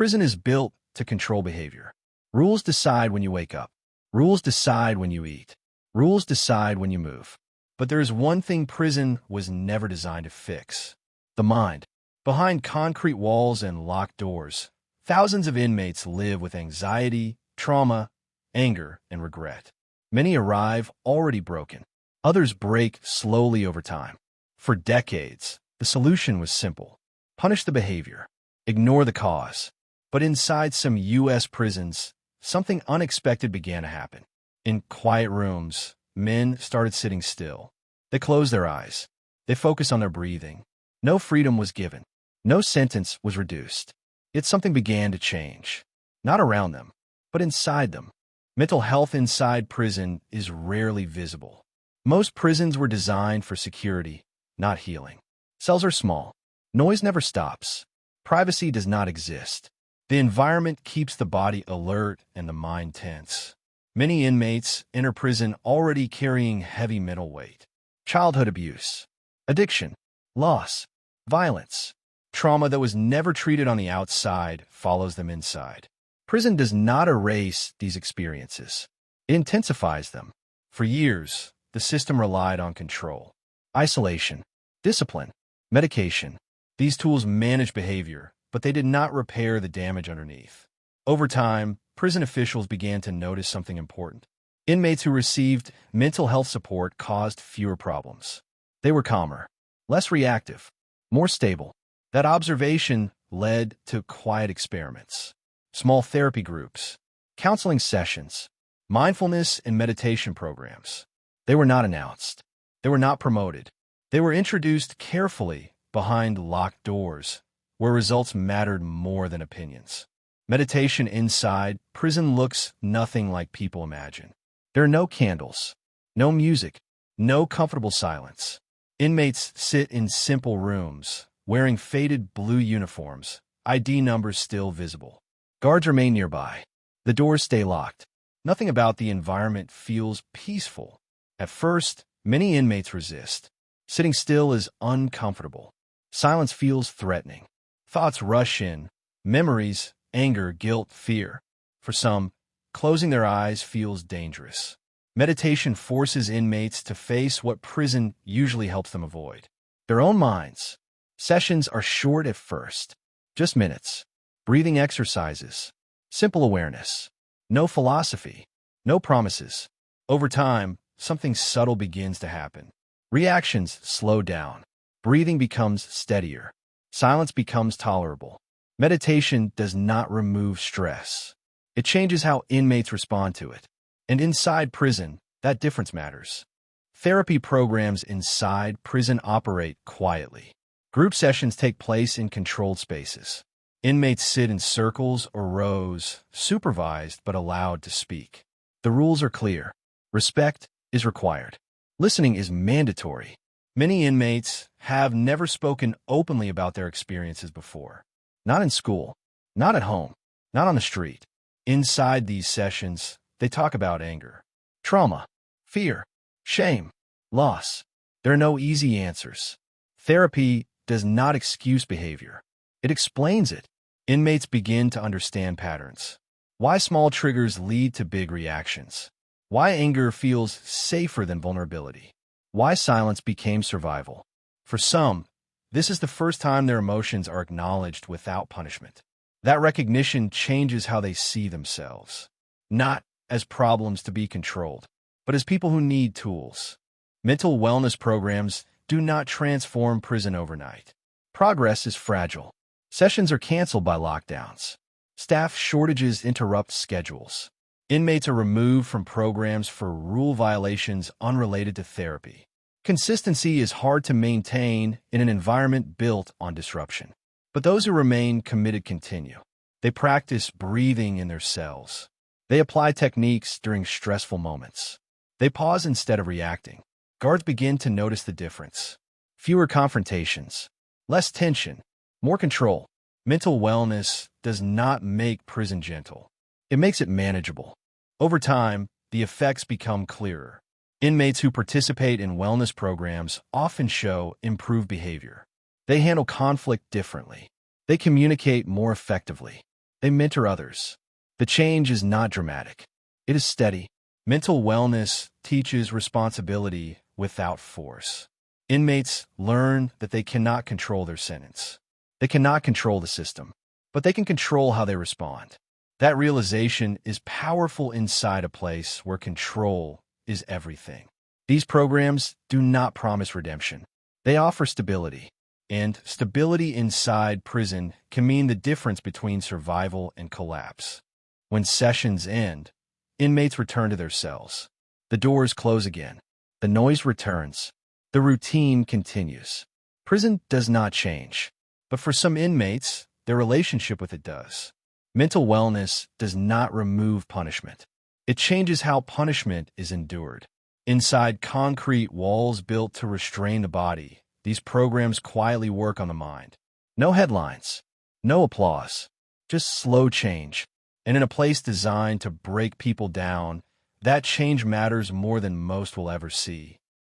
Prison is built to control behavior. Rules decide when you wake up. Rules decide when you eat. Rules decide when you move. But there is one thing prison was never designed to fix: the mind. Behind concrete walls and locked doors, thousands of inmates live with anxiety, trauma, anger, and regret. Many arrive already broken. Others break slowly over time. For decades, the solution was simple: punish the behavior, ignore the cause. But inside some U.S. prisons, something unexpected began to happen. In quiet rooms, men started sitting still. They closed their eyes. They focused on their breathing. No freedom was given. No sentence was reduced. Yet something began to change. Not around them, but inside them. Mental health inside prison is rarely visible. Most prisons were designed for security, not healing. Cells are small. Noise never stops. Privacy does not exist. The environment keeps the body alert and the mind tense. Many inmates enter prison already carrying heavy mental weight. Childhood abuse, addiction, loss, violence. Trauma that was never treated on the outside follows them inside. Prison does not erase these experiences. It intensifies them. For years, the system relied on control, isolation, discipline, medication. These tools manage behavior, but they did not repair the damage underneath. Over time, prison officials began to notice something important. Inmates who received mental health support caused fewer problems. They were calmer, less reactive, more stable. That observation led to quiet experiments, small therapy groups, counseling sessions, mindfulness and meditation programs. They were not announced. They were not promoted. They were introduced carefully behind locked doors, where results mattered more than opinions. Meditation inside prison looks nothing like people imagine. There are no candles, no music, no comfortable silence. Inmates sit in simple rooms, wearing faded blue uniforms, ID numbers still visible. Guards remain nearby. The doors stay locked. Nothing about the environment feels peaceful. At first, many inmates resist. Sitting still is uncomfortable. Silence feels threatening. Thoughts rush in, memories, anger, guilt, fear. For some, closing their eyes feels dangerous. Meditation forces inmates to face what prison usually helps them avoid: their own minds. Sessions are short at first, just minutes. Breathing exercises, simple awareness. No philosophy, no promises. Over time, something subtle begins to happen. Reactions slow down. Breathing becomes steadier. Silence becomes tolerable. Meditation does not remove stress. It changes how inmates respond to it. And inside prison, that difference matters. Therapy programs inside prison operate quietly. Group sessions take place in controlled spaces. Inmates sit in circles or rows, supervised but allowed to speak. The rules are clear. Respect is required. Listening is mandatory. Many inmates have never spoken openly about their experiences before. Not in school, not at home, not on the street. Inside these sessions, they talk about anger, trauma, fear, shame, loss. There are no easy answers. Therapy does not excuse behavior. It explains it. Inmates begin to understand patterns. Why small triggers lead to big reactions. Why anger feels safer than vulnerability. Why silence became survival. For some, this is the first time their emotions are acknowledged without punishment. That recognition changes how they see themselves. Not as problems to be controlled, but as people who need tools. Mental wellness programs do not transform prison overnight. Progress is fragile. Sessions are canceled by lockdowns. Staff shortages interrupt schedules. Inmates are removed from programs for rule violations unrelated to therapy. Consistency is hard to maintain in an environment built on disruption. But those who remain committed continue. They practice breathing in their cells. They apply techniques during stressful moments. They pause instead of reacting. Guards begin to notice the difference. Fewer confrontations, less tension, more control. Mental wellness does not make prison gentle. It makes it manageable. Over time, the effects become clearer. Inmates who participate in wellness programs often show improved behavior. They handle conflict differently. They communicate more effectively. They mentor others. The change is not dramatic. It is steady. Mental wellness teaches responsibility without force. Inmates learn that they cannot control their sentence. They cannot control the system, but they can control how they respond. That realization is powerful inside a place where control is everything. These programs do not promise redemption. They offer stability. And stability inside prison can mean the difference between survival and collapse. When sessions end, inmates return to their cells. The doors close again. The noise returns. The routine continues. Prison does not change. But for some inmates, their relationship with it does. Mental wellness does not remove punishment. It changes how punishment is endured. Inside concrete walls built to restrain the body, these programs quietly work on the mind. No headlines, no applause, just slow change. And in a place designed to break people down, that change matters more than most will ever see.